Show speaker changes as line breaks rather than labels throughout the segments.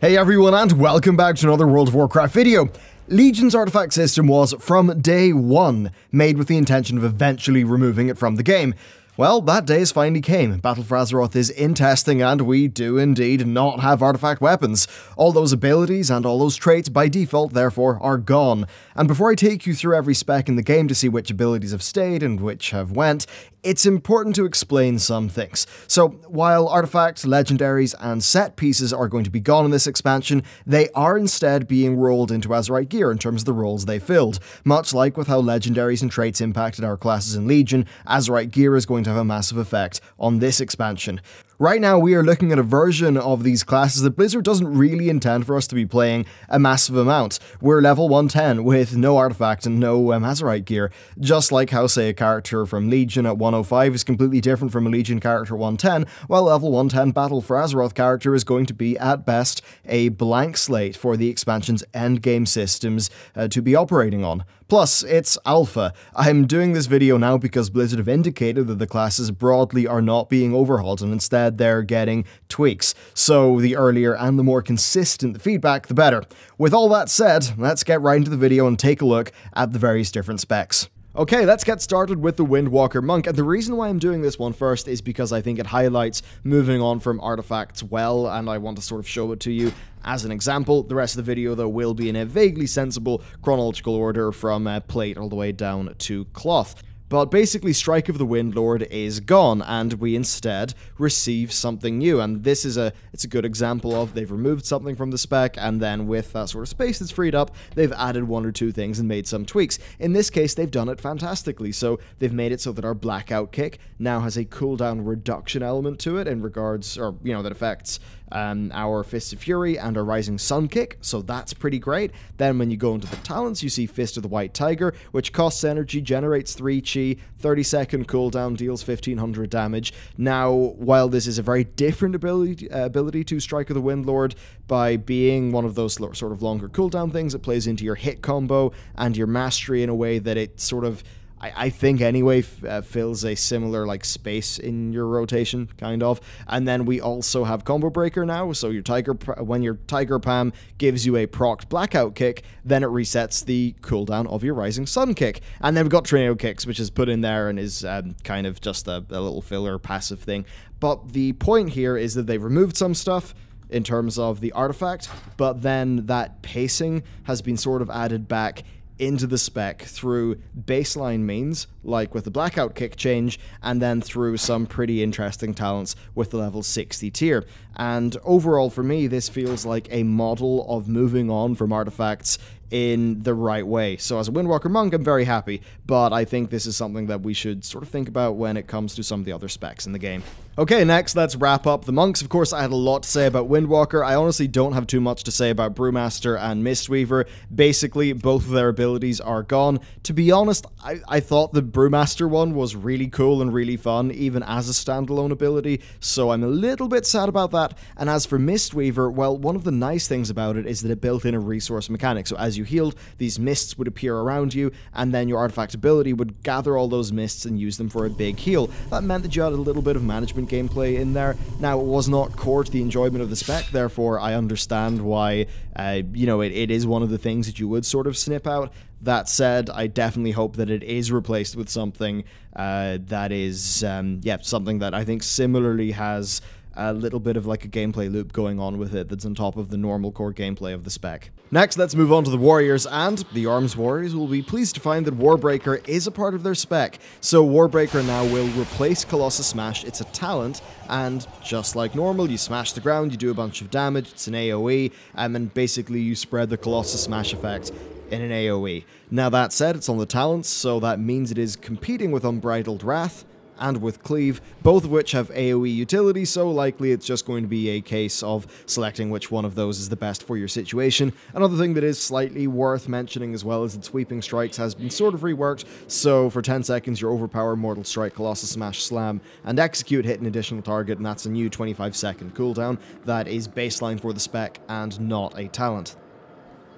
Hey everyone, and welcome back to another World of Warcraft video. Legion's artifact system was, from day one, made with the intention of eventually removing it from the game. Well, that day has finally came. Battle for Azeroth is in testing, and we do indeed not have artifact weapons. All those abilities and all those traits by default, therefore, are gone. And before I take you through every spec in the game to see which abilities have stayed and which have went, it's important to explain some things. So, while artifacts, legendaries, and set pieces are going to be gone in this expansion, they are instead being rolled into Azerite gear in terms of the roles they filled. Much like with how legendaries and traits impacted our classes in Legion, Azerite gear is going to have a massive effect on this expansion. Right now, we are looking at a version of these classes that Blizzard doesn't really intend for us to be playing a massive amount. We're level 110 with no artifact and no Azerite gear, just like how, say, a character from Legion at 105 is completely different from a Legion character at 110, while level 110 Battle for Azeroth character is going to be, at best, a blank slate for the expansion's endgame systems to be operating on. Plus, it's alpha. I'm doing this video now because Blizzard have indicated that the classes broadly are not being overhauled, and instead they're getting tweaks. So the earlier and the more consistent the feedback, the better. With all that said, let's get right into the video and take a look at the various different specs. Okay, let's get started with the Windwalker Monk, and the reason why I'm doing this one first is because I think it highlights moving on from artifacts well, and I want to sort of show it to you as an example. The rest of the video, though, will be in a vaguely sensible chronological order from plate all the way down to cloth. But basically, Strike of the Windlord is gone, and we instead receive something new. And this is it's a good example of they've removed something from the spec, and then with that sort of space that's freed up, they've added one or two things and made some tweaks. In this case, they've done it fantastically. So they've made it so that our Blackout Kick now has a cooldown reduction element to it in regards, or that affects our Fist of Fury and our Rising Sun Kick, so that's pretty great. Then when you go into the talents, you see Fist of the White Tiger, which costs energy, generates 3 chi, 30-second cooldown, deals 1500 damage. Now, while this is a very different ability to Strike of the Windlord, by being one of those sort of longer cooldown things, it plays into your hit combo and your mastery in a way that it sort of, I think anyway, fills a similar space in your rotation, kind of. And then we also have Combo Breaker now, so your when your Tiger Palm gives you a procced Blackout Kick, then it resets the cooldown of your Rising Sun Kick. And then we've got Tornado Kicks, which is put in there and is kind of just a little filler passive thing. But the point here is that they've removed some stuff in terms of the artifact, but then that pacing has been sort of added back into the spec through baseline means, like with the Blackout Kick change, and then through some pretty interesting talents with the level 60 tier. And overall, for me, this feels like a model of moving on from artifacts in the right way. So as a Windwalker Monk, I'm very happy, but I think this is something that we should sort of think about when it comes to some of the other specs in the game. Okay, next, let's wrap up the monks. Of course, I had a lot to say about Windwalker. I honestly don't have too much to say about Brewmaster and Mistweaver. Basically, both of their abilities are gone. To be honest, I thought the Brewmaster one was really cool and really fun, even as a standalone ability, so I'm a little bit sad about that. And as for Mistweaver, well, one of the nice things about it is that it built in a resource mechanic. So as you healed, these mists would appear around you, and then your artifact ability would gather all those mists and use them for a big heal. That meant that you had a little bit of management gameplay in there. Now, it was not core to the enjoyment of the spec, therefore I understand why, it is one of the things that you would sort of snip out. That said, I definitely hope that it is replaced with something that is, something that I think similarly has a little bit of a gameplay loop going on with it that's on top of the normal core gameplay of the spec. Next, let's move on to the Warriors, and the Arms Warriors will be pleased to find that Warbreaker is a part of their spec. So Warbreaker now will replace Colossus Smash. It's a talent, and just like normal, you smash the ground, you do a bunch of damage, it's an AoE, and basically you spread the Colossus Smash effect in an AoE. Now that said, it's on the talents, so that means it is competing with Unbridled Wrath and with Cleave, both of which have AoE utility, so likely it's just going to be a case of selecting which one of those is the best for your situation. Another thing that is slightly worth mentioning as well is that Sweeping Strikes has been sort of reworked, so for 10 seconds your Overpower, Mortal Strike, Colossus Smash, Slam, and Execute hit an additional target, and that's a new 25-second cooldown that is baseline for the spec and not a talent.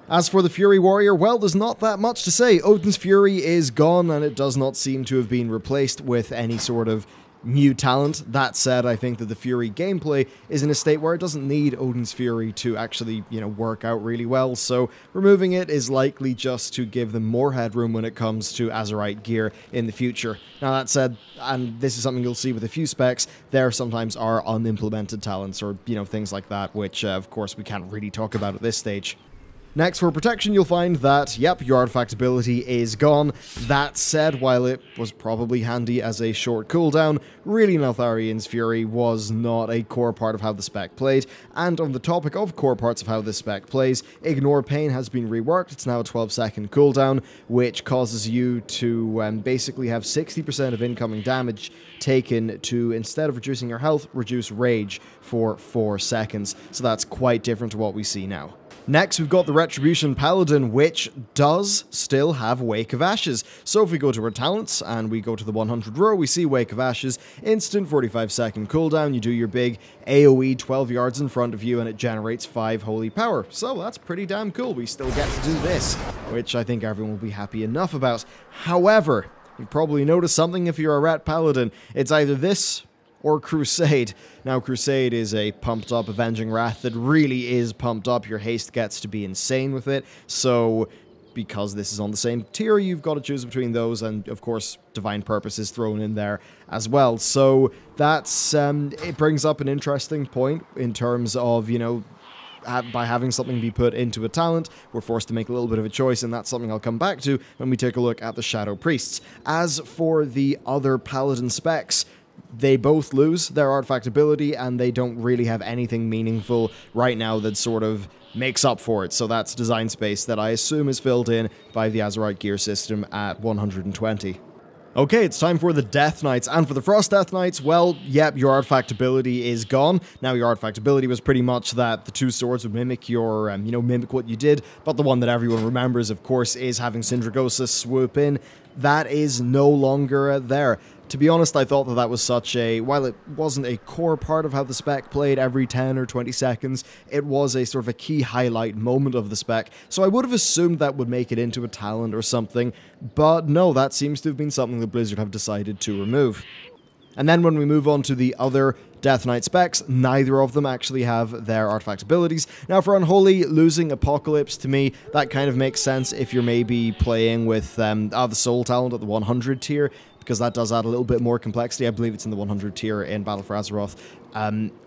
As for the Fury Warrior, well, there's not that much to say. Odin's Fury is gone, and it does not seem to have been replaced with any sort of new talent. That said, I think that the Fury gameplay is in a state where it doesn't need Odin's Fury to actually, work out really well, so removing it is likely just to give them more headroom when it comes to Azerite gear in the future. Now that said, and this is something you'll see with a few specs, there sometimes are unimplemented talents or, things like that, which of course we can't really talk about at this stage. Next, for protection, you'll find that, yep, your artifact ability is gone. That said, while it was probably handy as a short cooldown, really Neltharion's Fury was not a core part of how the spec played, and on the topic of core parts of how this spec plays, Ignore Pain has been reworked. It's now a 12-second cooldown, which causes you to basically have 60% of incoming damage taken to, instead of reducing your health, reduce rage for 4 seconds. So that's quite different to what we see now. Next, we've got the Retribution Paladin, which does still have Wake of Ashes. So if we go to our talents and we go to the 100 row, we see Wake of Ashes, instant 45-second cooldown, you do your big AoE 12 yards in front of you and it generates 5 holy power. So that's pretty damn cool. We still get to do this, which I think everyone will be happy enough about. However, you've probably noticed something if you're a Ret Paladin. It's either this or Crusade. Now, Crusade is a pumped-up Avenging Wrath that really is pumped up. Your haste gets to be insane with it, so because this is on the same tier, you've got to choose between those, and of course, Divine Purpose is thrown in there as well. So that's, it brings up an interesting point in terms of, by having something be put into a talent, we're forced to make a little bit of a choice, and that's something I'll come back to when we take a look at the Shadow Priests. As for the other Paladin specs, they both lose their artifact ability, and they don't really have anything meaningful right now that sort of makes up for it. So that's design space that I assume is filled in by the Azerite gear system at 120. Okay, it's time for the Death Knights, and for the Frost Death Knights, well, yep, your artifact ability is gone. Now, your artifact ability was pretty much that the two swords would mimic your, mimic what you did, but the one that everyone remembers, of course, is having Syndragosa swoop in. That is no longer there. To be honest, I thought that that was such a, while it wasn't a core part of how the spec played every 10 or 20 seconds, it was a sort of a key highlight moment of the spec, so I would have assumed that would make it into a talent or something, but no, that seems to have been something that Blizzard have decided to remove. And then when we move on to the other Death Knight specs, neither of them actually have their artifact abilities. Now for Unholy, losing Apocalypse, to me, that kind of makes sense if you're maybe playing with the Soul talent at the 100 tier, because that does add a little bit more complexity. I believe it's in the 100 tier in Battle for Azeroth.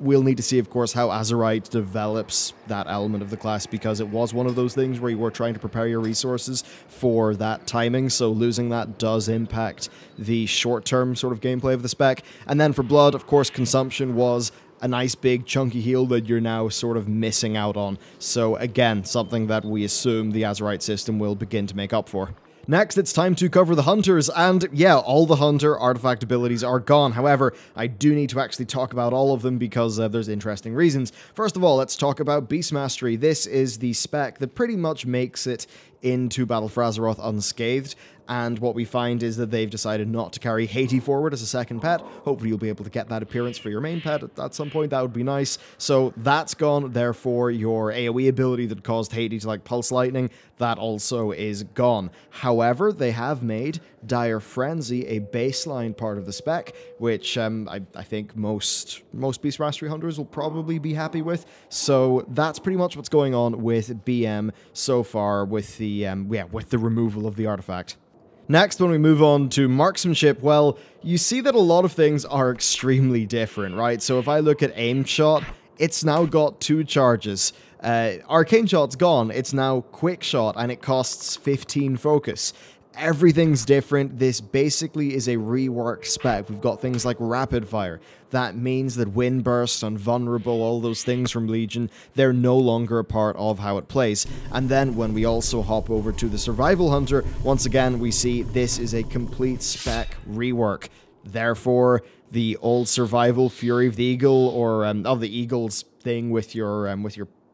We'll need to see, of course, how Azerite develops that element of the class, because it was one of those things where you were trying to prepare your resources for that timing, so losing that does impact the short-term sort of gameplay of the spec. And then for Blood, of course, consumption was a nice big chunky heal that you're now sort of missing out on. So again, something that we assume the Azerite system will begin to make up for. Next, it's time to cover the Hunters, and yeah, all the Hunter artifact abilities are gone. However, I do need to actually talk about all of them because there's interesting reasons. First of all, let's talk about Beast Mastery. This is the spec that pretty much makes it into Battle for Azeroth unscathed, and what we find is that they've decided not to carry Haiti forward as a second pet. Hopefully you'll be able to get that appearance for your main pet at some point. That would be nice. So that's gone. Therefore, your AoE ability that caused Haiti to Pulse Lightning, that also is gone. However, they have made Dire Frenzy a baseline part of the spec, which I think most Beast Mastery Hunters will probably be happy with. So that's pretty much what's going on with BM so far with the removal of the artifact. Next, when we move on to Marksmanship, well, you see that a lot of things are extremely different, right? So if I look at Aim Shot, it's now got 2 charges. Arcane Shot's gone, it's now Quick Shot, and it costs 15 focus. Everything's different. This basically is a reworked spec. We've got things like Rapid Fire. That means that Windburst and Vulnerable, all those things from Legion, they're no longer a part of how it plays. And then when we also hop over to the Survival Hunter, once again we see this is a complete spec rework. Therefore, the old Survival Fury of the Eagle, or of the Eagles thing with your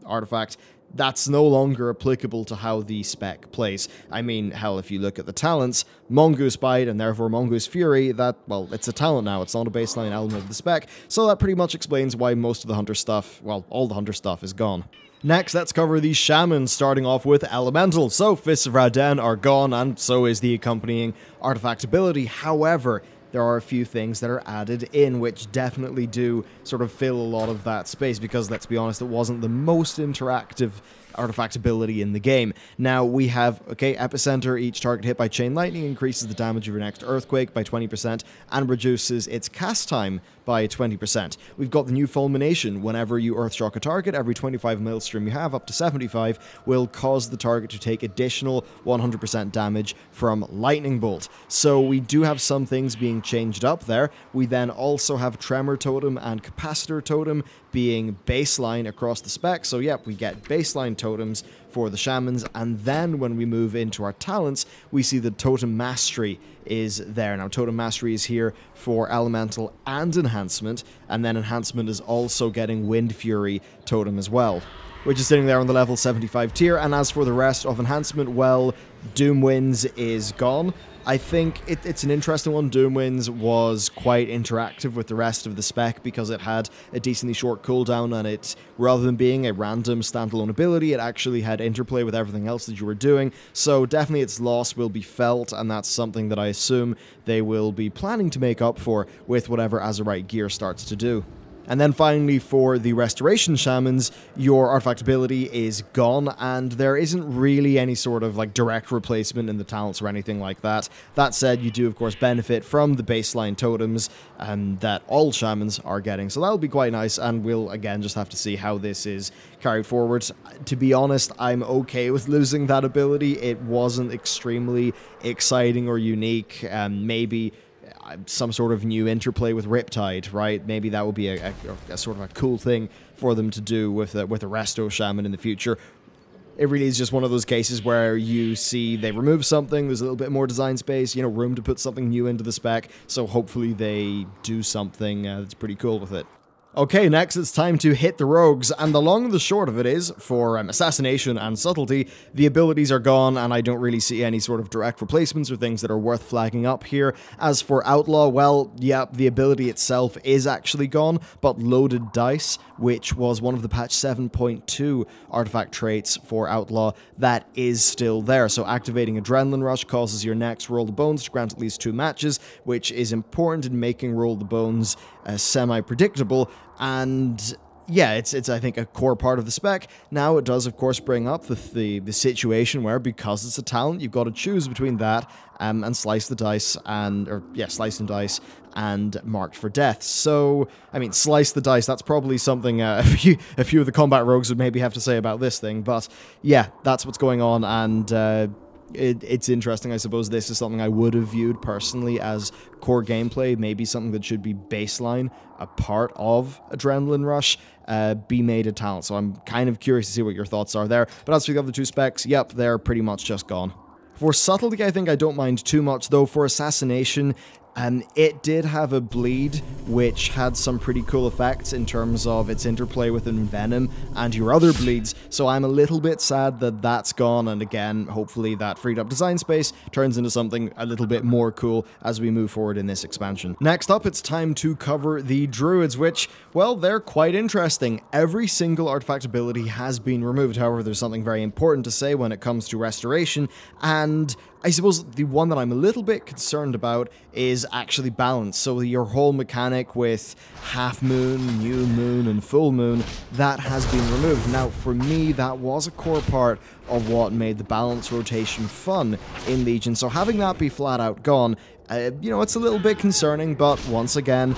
artifact, that's no longer applicable to how the spec plays. I mean, hell, if you look at the talents, Mongoose Bite and therefore Mongoose Fury, well, it's a talent now, it's not a baseline element of the spec, so that pretty much explains why most of the Hunter stuff, well, all the Hunter stuff is gone. Next, let's cover the Shaman, starting off with Elemental. So, Fists of Raden are gone, and so is the accompanying artifact ability. However, there are a few things that are added in, which definitely do sort of fill a lot of that space, because let's be honest, it wasn't the most interactive artifact ability in the game. Now we have, okay, Epicenter, each target hit by chain lightning increases the damage of your next earthquake by 20% and reduces its cast time by 20%. We've got the new Fulmination. Whenever you Earthshock a target, every 25 maelstrom you have, up to 75, will cause the target to take additional 100% damage from Lightning Bolt. So we do have some things being changed up there. We then also have Tremor Totem and Capacitor Totem being baseline across the spec. So yep, we get baseline totems for the Shamans, and then when we move into our talents, we see the Totem Mastery is there. Now, Totem Mastery is here for Elemental and Enhancement, and then Enhancement is also getting Wind Fury Totem as well, which is sitting there on the level 75 tier. And as for the rest of Enhancement, well, Doomwinds is gone. I think it's an interesting one. Doomwinds was quite interactive with the rest of the spec because it had a decently short cooldown, and it, rather than being a random standalone ability, it actually had interplay with everything else that you were doing. So definitely its loss will be felt, and that's something that I assume they will be planning to make up for with whatever Azeroth gear starts to do. And then finally, for the Restoration Shamans, your artifact ability is gone, and there isn't really any sort of like direct replacement in the talents or anything like that. That said, you do of course benefit from the baseline totems that all Shamans are getting, so that'll be quite nice, and we'll again just have to see how this is carried forward. To be honest, I'm okay with losing that ability. It wasn't extremely exciting or unique. Maybe some sort of new interplay with Riptide, right? Maybe that would be a sort of a cool thing for them to do with a Resto Shaman in the future. It really is just one of those cases where you see they remove something, there's a little bit more design space, you know, room to put something new into the spec, so hopefully they do something that's pretty cool with it. Okay, next it's time to hit the rogues, and the long and the short of it is, for Assassination and Subtlety, the abilities are gone, and I don't really see any sort of direct replacements or things that are worth flagging up here. As for Outlaw, well, yeah, the ability itself is actually gone, but Loaded Dice, which was one of the patch 7.2 artifact traits for Outlaw, that is still there. So activating Adrenaline Rush causes your next Roll the Bones to grant at least 2 matches, which is important in making Roll the Bones semi-predictable, and yeah, it's I think a core part of the spec. Now it does of course bring up the situation where, because it's a talent, you've got to choose between that and Slice the Dice Slice and Dice and Marked for Death. So I mean, Slice the Dice, that's probably something a few of the combat rogues would maybe have to say about this thing, but yeah, that's what's going on, and it's interesting. I suppose this is something I would have viewed personally as core gameplay, maybe something that should be baseline, a part of Adrenaline Rush, be made a talent. So I'm kind of curious to see what your thoughts are there. But as for the other two specs, yep, they're pretty much just gone. For Subtlety, I think I don't mind too much, though. For Assassination, it did have a bleed, which had some pretty cool effects in terms of its interplay with Envenom and your other bleeds, so I'm a little bit sad that that's gone, and again, hopefully that freed up design space turns into something a little bit more cool as we move forward in this expansion. Next up, it's time to cover the Druids, which, well, they're quite interesting. Every single artifact ability has been removed. However, there's something very important to say when it comes to Restoration, and I suppose the one that I'm a little bit concerned about is actually balance. So your whole mechanic with half moon, new moon, and full moon, that has been removed. Now, for me, that was a core part of what made the balance rotation fun in Legion. So having that be flat out gone, you know, it's a little bit concerning, but once again,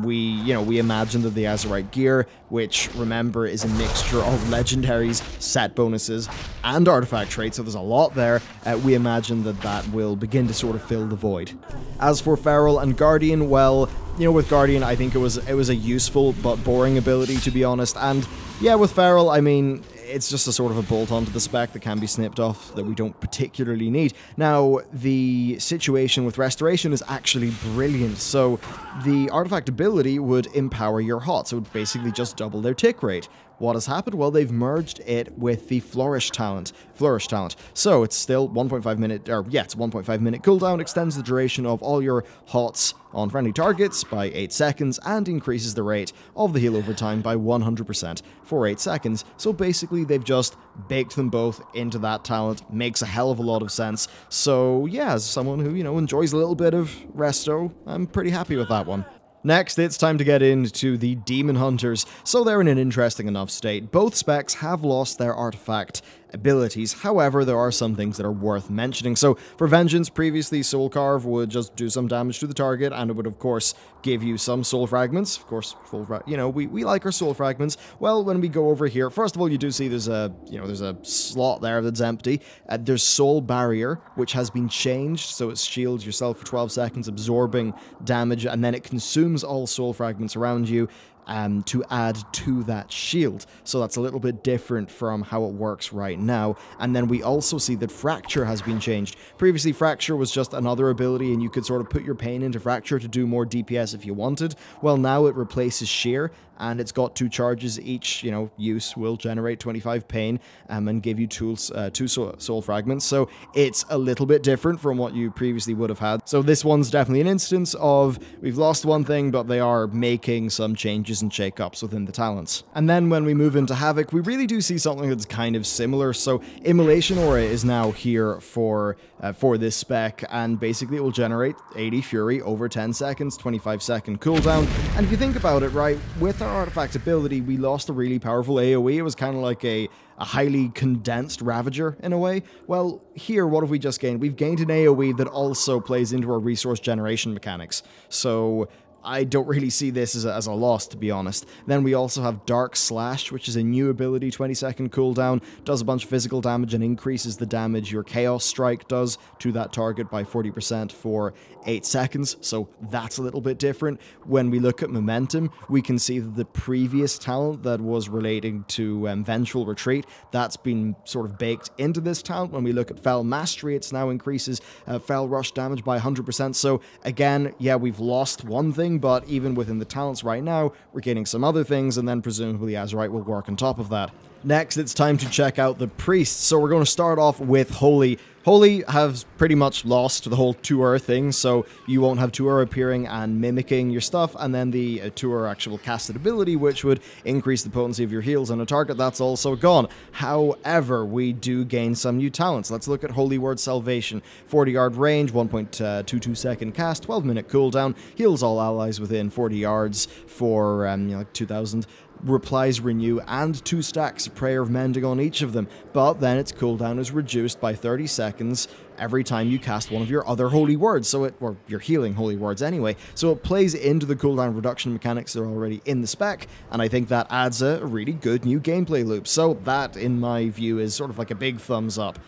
we imagine that the Azeroth gear, which, remember, is a mixture of legendaries, set bonuses, and artifact traits, so there's a lot there, we imagine that that will begin to sort of fill the void. As for Feral and Guardian, well, you know, with Guardian, I think it was a useful but boring ability, to be honest, and yeah, with Feral, I mean, it's just a sort of a bolt-on to the spec that can be snipped off that we don't particularly need. Now, the situation with Restoration is actually brilliant. So the artifact ability would empower your HOTS. So it would basically just double their tick rate. what has happened? Well, they've merged it with the Flourish talent. So it's still 1.5 minute, or yeah, it's 1.5 minute cooldown, extends the duration of all your hots on friendly targets by 8 seconds, and increases the rate of the heal over time by 100% for 8 seconds. So basically, they've just baked them both into that talent. Makes a hell of a lot of sense. So yeah, as someone who, you know, enjoys a little bit of resto, I'm pretty happy with that one. Next, it's time to get into the Demon Hunters, so they're in an interesting enough state. Both specs have lost their artifact abilities, however, there are some things that are worth mentioning. So, for Vengeance, previously Soul Carve would just do some damage to the target, and it would of course give you some soul fragments. Of course, you know, we like our soul fragments. Well, when we go over here, first of all, you do see there's a slot there that's empty. There's Soul Barrier, which has been changed, so it shields yourself for 12 seconds, absorbing damage, and then it consumes all soul fragments around you to add to that shield. So that's a little bit different from how it works right now. And then we also see that Fracture has been changed. Previously, Fracture was just another ability, and you could sort of put your pain into Fracture to do more DPS if you wanted. Well, now it replaces Shear, and it's got 2 charges. Each, you know, use will generate 25 pain and give you 2 soul fragments. So it's a little bit different from what you previously would have had. So this one's definitely an instance of we've lost one thing, but they are making some changes and shake-ups within the talents. And then when we move into Havoc, we really do see something that's kind of similar. So Immolation Aura is now here for this spec, and basically it will generate 80 Fury over 10 seconds, 25-second cooldown. And if you think about it, right, with our artifact ability, we lost a really powerful AoE. It was kind of like a highly condensed Ravager in a way. Well, here, what have we just gained? We've gained an AoE that also plays into our resource generation mechanics. So I don't really see this as a loss, to be honest. Then we also have Dark Slash, which is a new ability, 20-second cooldown, does a bunch of physical damage and increases the damage your Chaos Strike does to that target by 40% for 8 seconds, so that's a little bit different. When we look at Momentum, we can see that the previous talent that was relating to Vengeful Retreat, that's been sort of baked into this talent. When we look at Fell Mastery, it's now increases Fell Rush damage by 100%, so again, yeah, we've lost one thing, but even within the talents right now, we're getting some other things, and then presumably Azeroth will work on top of that. Next, it's time to check out the Priests, so we're going to start off with Holy. Holy has pretty much lost the whole Tour thing, so you won't have Tour appearing and mimicking your stuff, and then the Tour actual casted ability, which would increase the potency of your heals on a target, that's also gone. However, we do gain some new talents. Let's look at Holy Word Salvation. 40-yard range, 1.22 second cast, 12-minute cooldown, heals all allies within 40 yards for like 2,000. Replies renew, and 2 stacks of Prayer of Mending on each of them, but then its cooldown is reduced by 30 seconds every time you cast one of your other holy words, or your healing holy words anyway, so it plays into the cooldown reduction mechanics that are already in the spec, and I think that adds a really good new gameplay loop, so that, in my view, is sort of like a big thumbs up.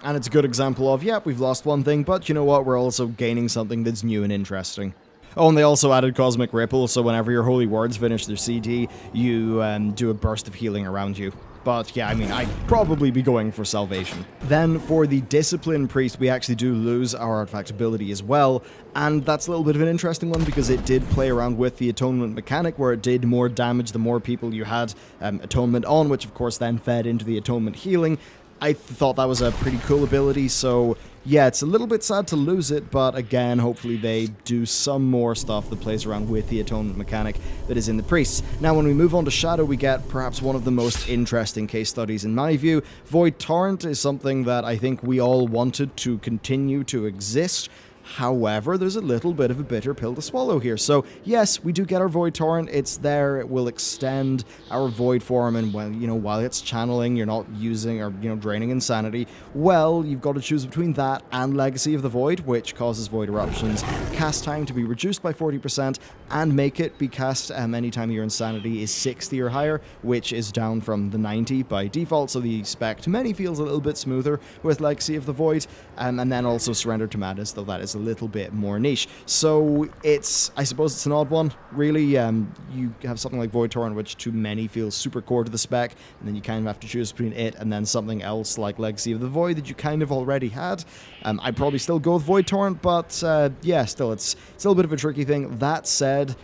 And it's a good example of, yep, we've lost one thing, but you know what, we're also gaining something that's new and interesting. Oh, and they also added Cosmic Ripple, so whenever your holy words finish their CD, you do a burst of healing around you. But yeah, I mean, I'd probably be going for Salvation. Then for the Discipline Priest, we actually do lose our artifact ability as well, and that's a little bit of an interesting one because it did play around with the Atonement mechanic where it did more damage the more people you had Atonement on, which of course then fed into the Atonement healing. I thought that was a pretty cool ability, so yeah, it's a little bit sad to lose it, but again, hopefully they do some more stuff that plays around with the Atonement mechanic that is in the Priests. Now, when we move on to Shadow, we get perhaps one of the most interesting case studies in my view. Void Torrent is something that I think we all wanted to continue to exist. However, there's a little bit of a bitter pill to swallow here. So, yes, we do get our Void Torrent. It's there. It will extend our Void form, and while it's channeling, you're not using or draining Insanity. Well, you've got to choose between that and Legacy of the Void, which causes Void Eruptions cast time to be reduced by 40% and make it be cast anytime your Insanity is 60 or higher, which is down from the 90 by default. So the spec to many feels a little bit smoother with Legacy of the Void, and then also Surrender to Madness, though that is a little bit more niche. So I suppose it's an odd one, really. You have something like Void Torrent, which to many feels super core to the spec, and then you kind of have to choose between it and then something else like Legacy of the Void that you kind of already had. I'd probably still go with Void Torrent, but yeah, still, it's still a bit of a tricky thing. That said,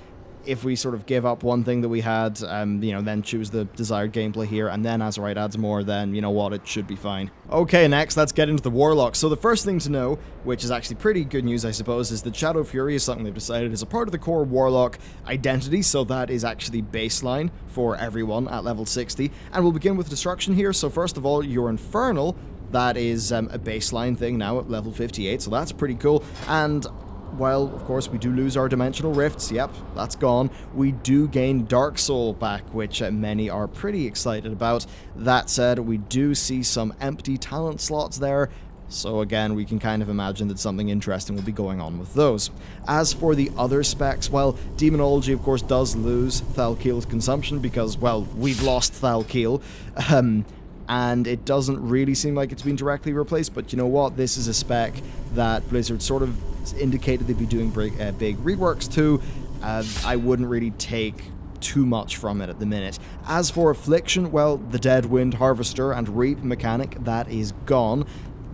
if we sort of give up one thing that we had, you know, then choose the desired gameplay here, and then Azeroth adds more, then, you know what, it should be fine. Okay, next, let's get into the Warlock. So the first thing to know, which is actually pretty good news, I suppose, is that Shadow Fury is something they've decided is a part of the core Warlock identity, so that is actually baseline for everyone at level 60. And we'll begin with Destruction here. So first of all, your Infernal, that is a baseline thing now at level 58, so that's pretty cool. And while, of course, we do lose our Dimensional Rifts, yep, that's gone, we do gain Dark Soul back, which many are pretty excited about. That said, we do see some empty talent slots there, so again, we can kind of imagine that something interesting will be going on with those. As for the other specs, well, Demonology, of course, does lose Thalkeel's consumption because, well, we've lost Thalkeel. And it doesn't really seem like it's been directly replaced, but you know what, this is a spec that Blizzard sort of indicated they'd be doing big reworks to. I wouldn't really take too much from it at the minute. As for Affliction, well, the Deadwind Harvester and Reap mechanic, that is gone.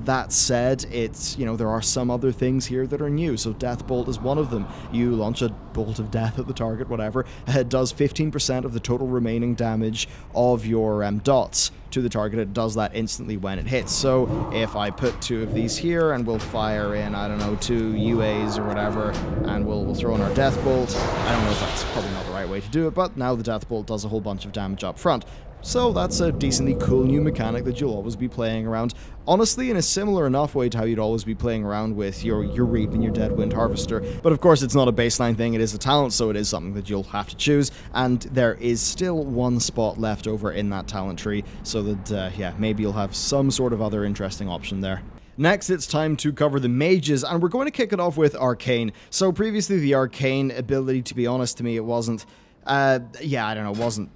That said, it's, you know, there are some other things here that are new, so Death Bolt is one of them. You launch a bolt of death at the target, whatever, it does 15% of the total remaining damage of your dots to the target. It does that instantly when it hits. So if I put 2 of these here, and we'll fire in, I don't know, 2 UAs or whatever, and we'll throw in our Death Bolt. I don't know if that's probably not the right way to do it, but now the Death Bolt does a whole bunch of damage up front. So that's a decently cool new mechanic that you'll always be playing around. Honestly, in a similar enough way to how you'd always be playing around with your Reap and your Deadwind Harvester. But of course, it's not a baseline thing, it is a talent, so it is something that you'll have to choose. And there is still 1 spot left over in that talent tree, so that, yeah, maybe you'll have some sort of other interesting option there. Next, it's time to cover the mages, and we're going to kick it off with Arcane. So previously, the Arcane ability, to be honest, to me, it wasn't, yeah, I don't know, wasn't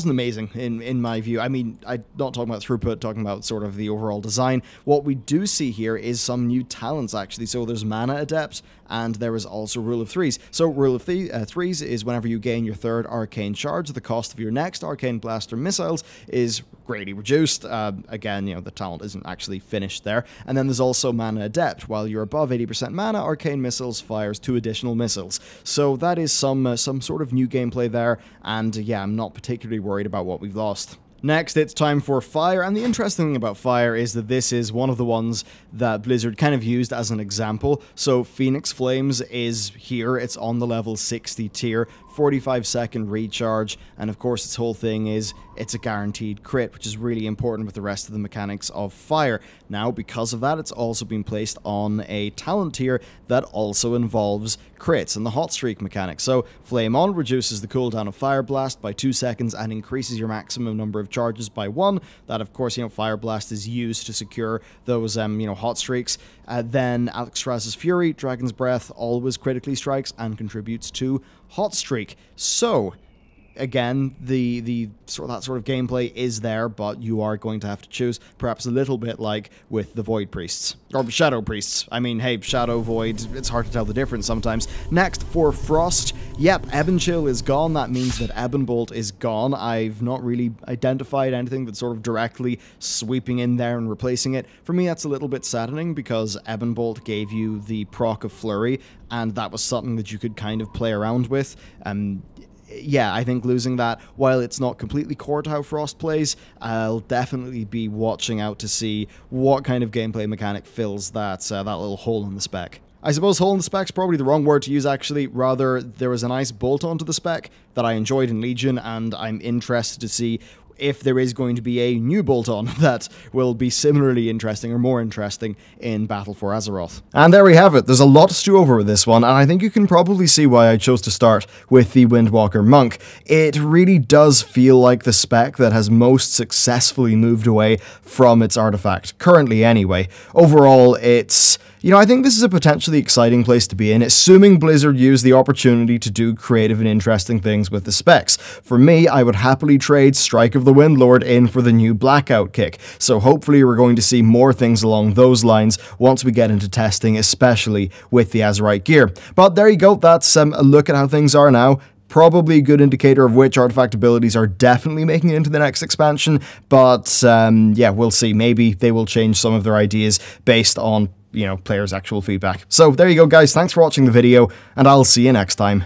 amazing in my view. I mean, I'm not talking about throughput, talking about sort of the overall design. What we do see here is some new talents, actually. So there's Mana Adept, and there is also Rule of Threes. So Rule of Threes is whenever you gain your 3rd Arcane Charge, the cost of your next Arcane Blaster missiles is greatly reduced. Again, you know, the talent isn't actually finished there. And then there's also Mana Adept. While you're above 80% mana, Arcane Missiles fires 2 additional missiles. So that is some sort of new gameplay there, and yeah, I'm not particularly worried about what we've lost. Next, it's time for Fire, and the interesting thing about Fire is that this is one of the ones that Blizzard kind of used as an example. So Phoenix Flames is here, it's on the level 60 tier, 45-second recharge, and of course its whole thing is it's a guaranteed crit, which is really important with the rest of the mechanics of Fire. Now, because of that, it's also been placed on a talent tier that also involves crits and the Hot Streak mechanic. So Flame On reduces the cooldown of Fire Blast by 2 seconds and increases your maximum number of charges by 1. That, of course, you know, Fire Blast is used to secure those, you know, Hot Streaks. Then Alexstras's Fury, Dragon's Breath, always critically strikes and contributes to Hot Streak. So, again, the sort of gameplay is there, but you are going to have to choose, perhaps a little bit like with the Void Priests. Or Shadow Priests. I mean, hey, Shadow, Void, it's hard to tell the difference sometimes. Next, for Frost, yep, Ebon Chill is gone. That means that Ebon Bolt is gone. I've not really identified anything that's sort of directly sweeping in there and replacing it. For me, that's a little bit saddening, because Ebon Bolt gave you the proc of Flurry, and that was something that you could kind of play around with. Yeah, I think losing that, while it's not completely core to how Frost plays, I'll definitely be watching out to see what kind of gameplay mechanic fills that little hole in the spec. I suppose hole in the spec's probably the wrong word to use, actually. Rather, there was a nice bolt-on to the spec that I enjoyed in Legion, and I'm interested to see if there is going to be a new bolt-on that will be similarly interesting or more interesting in Battle for Azeroth. And there we have it. There's a lot to stew over with this one, and I think you can probably see why I chose to start with the Windwalker Monk. It really does feel like the spec that has most successfully moved away from its artifact, currently anyway. Overall, it's... You know, I think this is a potentially exciting place to be in, assuming Blizzard use the opportunity to do creative and interesting things with the specs. For me, I would happily trade Strike of the Windlord in for the new Blackout kick, so hopefully we're going to see more things along those lines once we get into testing, especially with the Azerite gear. But there you go, that's a look at how things are now. Probably a good indicator of which artifact abilities are definitely making it into the next expansion, but yeah, we'll see. Maybe they will change some of their ideas based on, you know, players' actual feedback. So there you go, guys. Thanks for watching the video, and I'll see you next time.